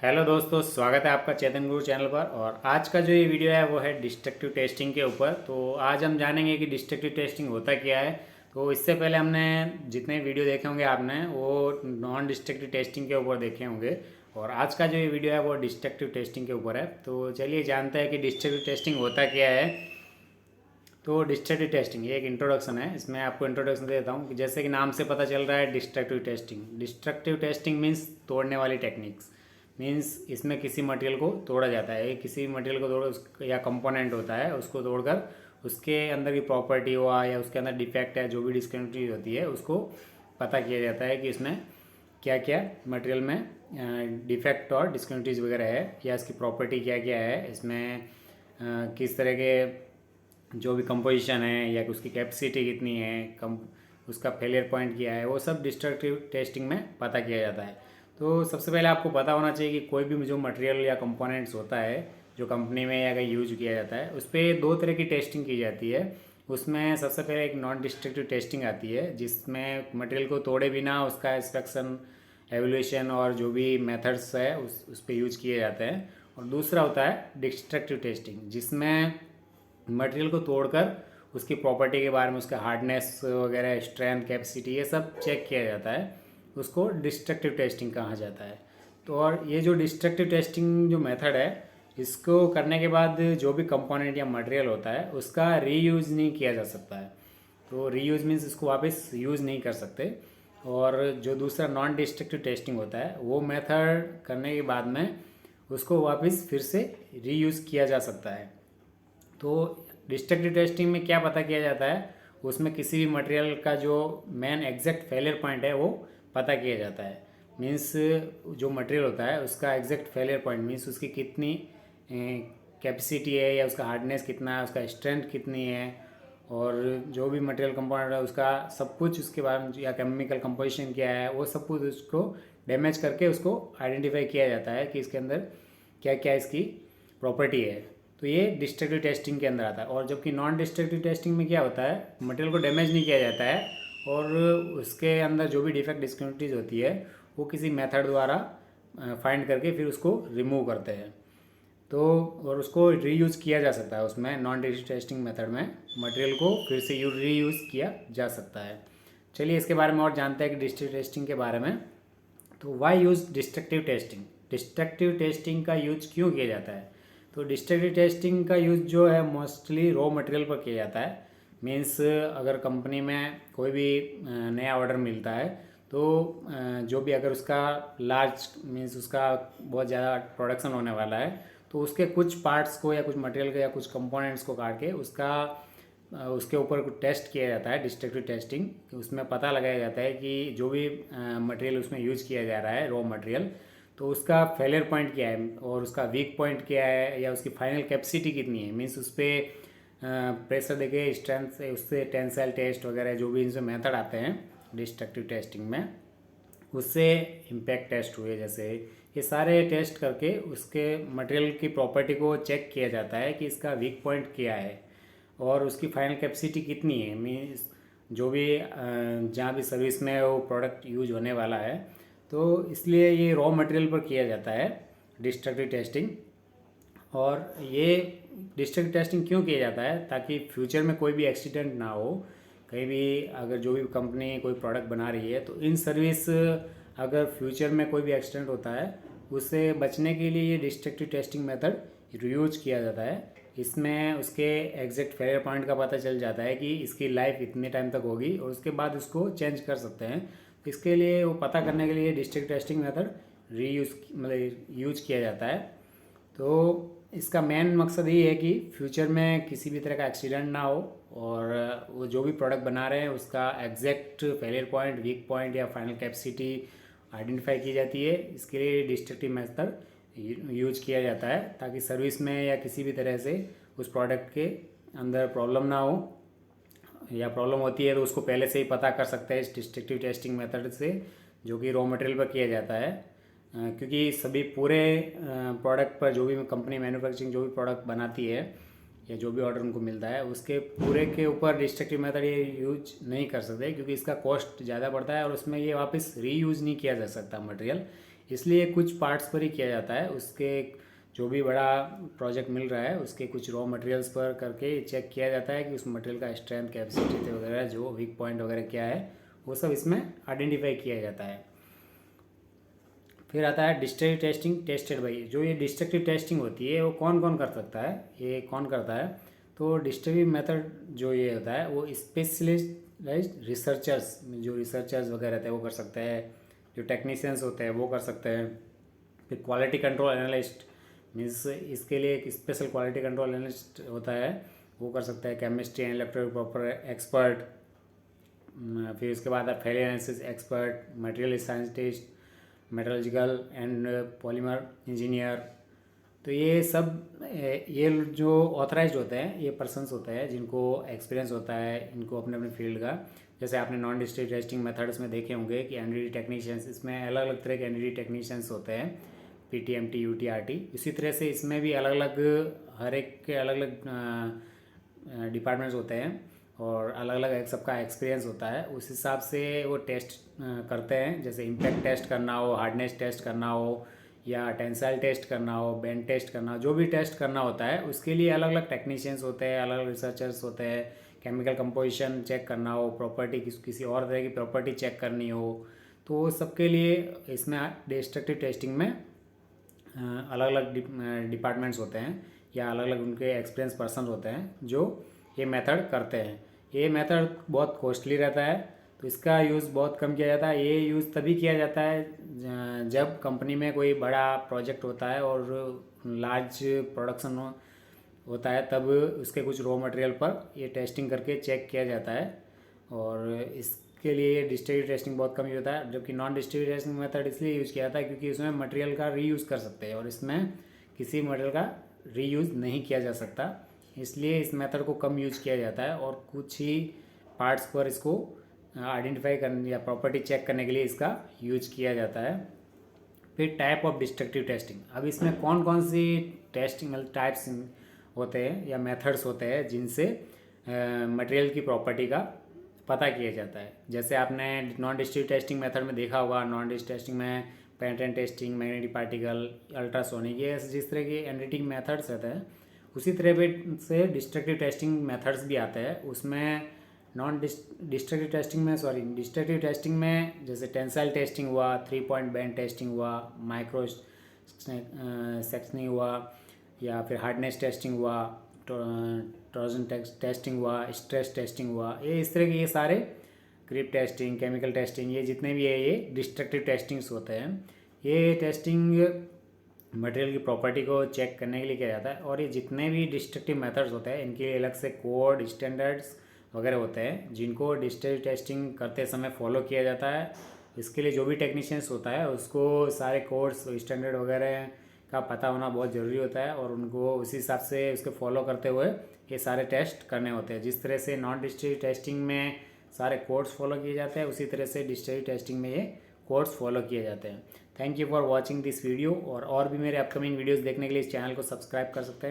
Hello दोस्तों, स्वागत है आपका चेतन गुरु चैनल पर। और आज का जो ये वीडियो है वो है डिस्ट्रक्टिव टेस्टिंग के ऊपर। तो आज हम जानेंगे कि डिस्ट्रक्टिव टेस्टिंग होता क्या है। तो इससे पहले हमने जितने वीडियो देखे होंगे आपने वो नॉन डिस्ट्रक्टिव टेस्टिंग के ऊपर देखे होंगे, और आज का जो ये वीडियो है वो डिस्ट्रक्टिव टेस्टिंग के ऊपर है। तो चलिए जानते हैं कि डिस्ट्रक्टिव टेस्टिंग होता क्या है। तो डिस्ट्रक्टिव टेस्टिंग ये एक इंट्रोडक्शन है, इसमें आपको इंट्रोडक्शन देता हूँ कि जैसे कि नाम से पता चल रहा है destructive testing. Destructive testing means तोड़ने वाली टेक्निक्स। मीन्स इसमें किसी मटेरियल को तोड़ा जाता है, किसी मटेरियल को तोड़ या कंपोनेंट होता है उसको तोड़कर उसके अंदर की प्रॉपर्टी हुआ या उसके अंदर डिफेक्ट है, जो भी डिस्कन्टिन्यूटी होती है उसको पता किया जाता है कि इसमें क्या क्या मटेरियल में डिफेक्ट और डिस्कन्टिन्यूटीज वगैरह है, या इसकी प्रॉपर्टी क्या क्या है, इसमें किस तरह के जो भी कंपोजिशन है या उसकी कैपेसिटी कितनी है, कम उसका फेलियर पॉइंट क्या है, वो सब डिस्ट्रक्टिव टेस्टिंग में पता किया जाता है। तो सबसे पहले आपको पता होना चाहिए कि कोई भी जो मटेरियल या कंपोनेंट्स होता है जो कंपनी में या कहीं यूज किया जाता है उस पर दो तरह की टेस्टिंग की जाती है। उसमें सबसे पहले एक नॉन डिस्ट्रक्टिव टेस्टिंग आती है जिसमें मटेरियल को तोड़े बिना उसका इंस्पेक्शन, एवोल्यूशन और जो भी मेथड्स है उस पर यूज किए जाते हैं। और दूसरा होता है डिस्ट्रक्टिव टेस्टिंग जिसमें मटेरियल को तोड़कर उसकी प्रॉपर्टी के बारे में, उसका हार्डनेस वगैरह, स्ट्रेंथ, कैपेसिटी, ये सब चेक किया जाता है। उसको डिस्ट्रक्टिव टेस्टिंग कहा जाता है। तो और ये जो डिस्ट्रक्टिव टेस्टिंग जो मेथड है, इसको करने के बाद जो भी कंपोनेंट या मटेरियल होता है उसका रीयूज़ नहीं किया जा सकता है। तो रीयूज़ मीन्स इसको वापस यूज़ नहीं कर सकते। और जो दूसरा नॉन डिस्ट्रक्टिव टेस्टिंग होता है वो मेथड करने के बाद में उसको वापस फिर से रीयूज़ किया जा सकता है। तो डिस्ट्रक्टिव टेस्टिंग में क्या पता किया जाता है, उसमें किसी भी मटेरियल का जो मेन एग्जैक्ट फेलियर पॉइंट है वो पता किया जाता है। मीन्स जो मटेरियल होता है उसका एग्जैक्ट फेलियर पॉइंट मीन्स उसकी कितनी कैपेसिटी है, या उसका हार्डनेस कितना है, उसका स्ट्रेंथ कितनी है, और जो भी मटेरियल कंपाउंड है उसका सब कुछ उसके बारे में, या केमिकल कंपोजिशन क्या है, वो सब कुछ उसको डैमेज करके उसको आइडेंटिफाई किया जाता है कि इसके अंदर क्या क्या इसकी प्रॉपर्टी है। तो ये डिस्ट्रक्टिव टेस्टिंग के अंदर आता है। और जबकि नॉन डिस्ट्रक्टिव टेस्टिंग में क्या होता है, मटेरियल को डैमेज नहीं किया जाता है और उसके अंदर जो भी डिफेक्ट डिस्कन्टिन्यूटीज होती है वो किसी मेथड द्वारा फाइंड करके फिर उसको रिमूव करते हैं। तो और उसको रीयूज़ किया जा सकता है, उसमें नॉन डिस्ट्रक्टिव टेस्टिंग मेथड में मटेरियल को फिर से रीयूज़ किया जा सकता है। चलिए इसके बारे में और जानते हैं कि डिस्ट्रक्टिव टेस्टिंग के बारे में। तो why use destructive testing, destructive testing का यूज क्यों किया जाता है। तो डिस्ट्रक्टिव टेस्टिंग का यूज़ जो है मोस्टली रॉ मटेरियल पर किया जाता है। मीन्स अगर कंपनी में कोई भी नया ऑर्डर मिलता है तो जो भी अगर उसका लार्ज मीन्स उसका बहुत ज़्यादा प्रोडक्शन होने वाला है तो उसके कुछ पार्ट्स को या कुछ मटेरियल को या कुछ कंपोनेंट्स को काट के उसका उसके ऊपर टेस्ट किया जाता है डिस्ट्रक्टिव टेस्टिंग। उसमें पता लगाया जाता है कि जो भी मटेरियल उसमें यूज किया जा रहा है रॉ मटेरियल, तो उसका फेलियर पॉइंट क्या है और उसका वीक पॉइंट क्या है, या उसकी फाइनल कैपेसिटी कितनी है। मीन्स उस पर प्रेशर देके स्ट्रेंथ से उससे टेंसाइल टेस्ट वगैरह जो भी इनसे मेथड आते हैं डिस्ट्रक्टिव टेस्टिंग में, उससे इम्पैक्ट टेस्ट हुए, जैसे ये सारे टेस्ट करके उसके मटेरियल की प्रॉपर्टी को चेक किया जाता है कि इसका वीक पॉइंट क्या है और उसकी फाइनल कैपेसिटी कितनी है। मीन्स जो भी जहाँ भी सर्विस में वो प्रोडक्ट यूज होने वाला है, तो इसलिए ये रॉ मटेरियल पर किया जाता है डिस्ट्रक्टिव टेस्टिंग। और ये डिस्ट्रक्टिव टेस्टिंग क्यों किया जाता है, ताकि फ्यूचर में कोई भी एक्सीडेंट ना हो। कहीं भी अगर जो भी कंपनी कोई प्रोडक्ट बना रही है तो इन सर्विस अगर फ्यूचर में कोई भी एक्सीडेंट होता है उससे बचने के लिए ये डिस्ट्रक्टिव टेस्टिंग मेथड यूज किया जाता है। इसमें उसके एग्जैक्ट फेलियर पॉइंट का पता चल जाता है कि इसकी लाइफ इतने टाइम तक होगी और उसके बाद उसको चेंज कर सकते हैं। इसके लिए वो पता करने के लिए डिस्ट्रक्टिव टेस्टिंग मेथड मतलब यूज किया जाता है। तो इसका मेन मकसद ये है कि फ्यूचर में किसी भी तरह का एक्सीडेंट ना हो और वो जो भी प्रोडक्ट बना रहे हैं उसका exact failure point, weak point या फाइनल कैपेसिटी आइडेंटिफाई की जाती है। इसके लिए डिस्ट्रक्टिव मेथड यूज किया जाता है ताकि सर्विस में या किसी भी तरह से उस प्रोडक्ट के अंदर प्रॉब्लम ना हो, या प्रॉब्लम होती है तो उसको पहले से ही पता कर सकते हैं इस डिस्ट्रक्टिव टेस्टिंग मेथड से, जो कि रॉ मटेरियल पर किया जाता है। क्योंकि सभी पूरे प्रोडक्ट पर जो भी कंपनी मैन्युफैक्चरिंग जो भी प्रोडक्ट बनाती है या जो भी ऑर्डर उनको मिलता है उसके पूरे के ऊपर डिस्ट्रक्टिव मेथड ये यूज नहीं कर सकते, क्योंकि इसका कॉस्ट ज़्यादा पड़ता है और उसमें ये वापस रीयूज़ नहीं किया जा सकता मटेरियल। इसलिए कुछ पार्ट्स पर ही किया जाता है। उसके जो भी बड़ा प्रोजेक्ट मिल रहा है उसके कुछ रॉ मटेरियल्स पर करके चेक किया जाता है कि उस मटेरियल का स्ट्रेंथ, कैपेसिटी वगैरह, जो वीक पॉइंट वगैरह क्या है, वो सब इसमें आइडेंटिफाई किया जाता है। फिर आता है डिस्ट्रक्टिव टेस्टिंग टेस्टेड बाई। जो ये डिस्ट्रक्टिव टेस्टिंग होती है वो कौन कौन कर सकता है, ये कौन करता है? तो डिस्ट्रक्टिव मेथड जो ये होता है वो स्पेशलिस्ट रिसर्चर्स, जो रिसर्चर्स वगैरह रहते हैं वो कर सकते हैं, जो टेक्नीशियंस होते हैं वो कर सकते हैं। फिर क्वालिटी कंट्रोल एनालिस्ट, मीन्स इसके लिए एक स्पेशल क्वालिटी कंट्रोल एनालिस्ट होता है, वो कर सकता है। Chemistry and electric proper expert, फिर उसके बाद failure analysis expert, material scientist, metallurgical and polymer engineer. तो ये सब ये जो ऑथराइज्ड होते हैं ये पर्सन्स होते हैं जिनको एक्सपीरियंस होता है इनको अपने अपने फील्ड का। जैसे आपने नॉन डिस्ट्रक्टिव टेस्टिंग मेथड्स में देखे होंगे कि एनडीटी टेक्नीशियंस, इसमें अलग अलग तरह के एनडीटी टेक्नीशियंस होते हैं, पीटीएमटी, यूटीआरटी। इसी तरह से इसमें भी अलग अलग, हर एक के अलग अलग डिपार्टमेंट्स होते हैं और अलग अलग एक सबका एक्सपीरियंस होता है। उस हिसाब से वो टेस्ट करते हैं। जैसे इम्पैक्ट टेस्ट करना हो, हार्डनेस टेस्ट करना हो, या टेंसाइल टेस्ट करना हो, बेंड टेस्ट करना हो, जो भी टेस्ट करना होता है उसके लिए अलग अलग टेक्नीशियंस होते हैं, अलग अलग रिसर्चर्स होते हैं। केमिकल कंपोजिशन चेक करना हो, प्रॉपर्टी किसी और तरह की प्रॉपर्टी चेक करनी हो, तो सबके लिए इसमें डिस्ट्रक्टिव टेस्टिंग में अलग अलग डिपार्टमेंट्स होते हैं या अलग अलग उनके एक्सपीरियंस पर्सन होते हैं जो ये मेथड करते हैं। ये मेथड बहुत कॉस्टली रहता है, तो इसका यूज़ बहुत कम किया जाता है। ये यूज़ तभी किया जाता है जब कंपनी में कोई बड़ा प्रोजेक्ट होता है और लार्ज प्रोडक्शन होता है, तब उसके कुछ रॉ मटेरियल पर ये टेस्टिंग करके चेक किया जाता है। और इसके लिए डिस्ट्रक्टिव टेस्टिंग बहुत कम यूज होता है, जबकि नॉन डिस्ट्रक्टिव टेस्टिंग मेथड इसलिए यूज़ किया जाता है क्योंकि उसमें मटेरियल का रीयूज़ कर सकते हैं और इसमें किसी मटेरियल का रीयूज़ नहीं किया जा सकता, इसलिए इस मेथड को कम यूज किया जाता है। और कुछ ही पार्ट्स पर इसको आइडेंटिफाई करने या प्रॉपर्टी चेक करने के लिए इसका यूज किया जाता है। फिर टाइप ऑफ डिस्ट्रक्टिव टेस्टिंग। अब इसमें कौन कौन सी टेस्टिंग टाइप्स होते हैं या मेथड्स होते हैं जिनसे मटेरियल की प्रॉपर्टी का पता किया जाता है। जैसे आपने नॉन डिस्ट्रक्टिव टेस्टिंग मेथड में देखा होगा, नॉन डिस्ट्रक्टिव टेस्टिंग में पेनेट्रेंट टेस्टिंग, मैग्नेटिक पार्टिकल, अल्ट्रासोनिक, ये जिस तरह के एनालिटिक मेथड्स रहते हैं उसी तरह पे से डिस्ट्रक्टिव टेस्टिंग मेथड्स भी आते हैं। उसमें डिस्ट्रक्टिव टेस्टिंग में जैसे टेंसाइल टेस्टिंग हुआ, 3 पॉइंट बैंड टेस्टिंग हुआ, माइक्रो सेक्शनिंग हुआ, या फिर हार्डनेस टेस्टिंग हुआ, टॉर्जन टेस्टिंग हुआ, स्ट्रेस टेस्टिंग हुआ, ये इस तरह के ये सारे क्रीप टेस्टिंग, केमिकल टेस्टिंग, ये जितने भी है ये डिस्ट्रक्टिव टेस्टिंग्स होते हैं। ये टेस्टिंग मटेरियल की प्रॉपर्टी को चेक करने के लिए किया जाता है। और ये जितने भी डिस्ट्रक्टिव मेथड्स होते हैं इनके लिए अलग से कोड, स्टैंडर्ड्स वगैरह होते हैं जिनको डिस्ट्रक्टिव टेस्टिंग करते समय फॉलो किया जाता है। इसके लिए जो भी टेक्नीशियंस होता है उसको सारे कोड्स, स्टैंडर्ड वगैरह का पता होना बहुत ज़रूरी होता है और उनको उसी हिसाब से उसको फॉलो करते हुए ये सारे टेस्ट करने होते हैं। जिस तरह से नॉन डिस्ट्रक्टिव टेस्टिंग में सारे कोड्स फॉलो किए जाते हैं उसी तरह से डिस्ट्रक्टिव टेस्टिंग में ये कोड्स फॉलो किए जाते हैं। Thank you for watching this video. और भी मेरे अपकमिंग वीडियोस देखने के लिए इस चैनल को सब्सक्राइब कर सकते हैं।